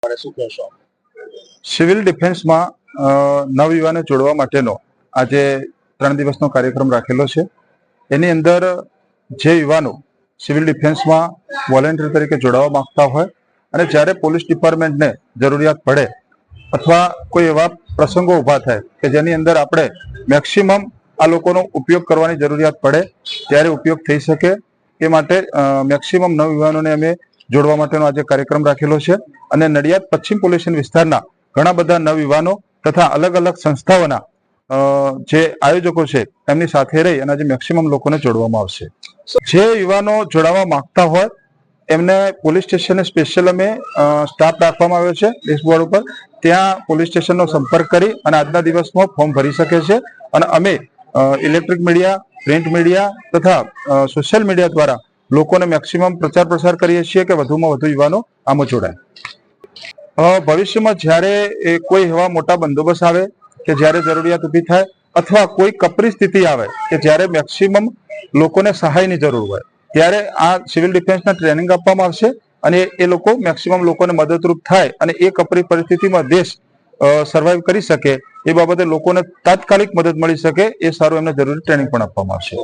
પડે, શું કહેશો? સિવિલ ડિફેન્સમાં નવયુવાને જોડવા માટેનો આજે 3 દિવસનો કાર્યક્રમ રાખેલો છે. એની અંદર જે યુવાનો સિવિલ ડિફેન્સમાં વોલેન્ટિયર તરીકે જોડાવા માંગતા હોય અને જ્યારે પોલીસ ડિપાર્ટમેન્ટને જરૂરિયાત પડે અથવા કોઈ એવા પ્રસંગો ઊભા થાય કે જેની અંદર આપણે મેક્સિમમ આ લોકોનો ઉપયોગ કરવાની જરૂરિયાત પડે ત્યારે ઉપયોગ થઈ શકે એ માટે મેક્સિમમ નવયુવાનોને અમે જોડવા માટેનો આજે કાર્યક્રમ રાખેલો છે. અને નડિયાદ પશ્ચિમ પોલીસ વિસ્તારના ઘણા બધા નવયુવાનો તથા અલગ અલગ સંસ્થાઓના જે આયોજકો છે એમની સાથે રહી અને આજે મેક્સિમમ લોકોને જોડવામાં આવશે. જે યુવાનો જોડાવા માંગતા હોય એમને પોલીસ સ્ટેશને સ્પેશિયલ અમે સ્ટાફ રાખવામાં આવ્યો છે ડેશબોર્ડ ઉપર. ત્યાં પોલીસ સ્ટેશનનો સંપર્ક કરી અને આજના દિવસમાં ફોર્મ ભરી શકે છે. અને અમે ઇલેક્ટ્રિક મીડિયા, પ્રિન્ટ મીડિયા તથા સોશિયલ મીડિયા દ્વારા લોકોને મેક્સિમમ પ્રચાર પ્રસાર કરીએ છીએ કે વધુમાં વધુ યુવાનો આમાં જોડાય. ભવિષ્યમાં જ્યારે કોઈ એવા મોટા બંદોબસ્ત આવે કે જ્યારે જરૂરિયાત ઊભી થાય અથવા કોઈ કપરી સ્થિતિ આવે કે જ્યારે મેક્સિમમ લોકોને સહાયની જરૂર હોય ત્યારે આ સિવિલ ડિફેન્સના ટ્રેનિંગ આપવામાં આવશે અને એ લોકો મેક્સિમમ લોકોને મદદરૂપ થાય અને એ કપરી પરિસ્થિતિમાં દેશ સર્વાઈવ કરી શકે એ બાબતે લોકોને તાત્કાલિક મદદ મળી શકે એ સારું એમને જરૂરી ટ્રેનિંગ પણ આપવામાં આવશે.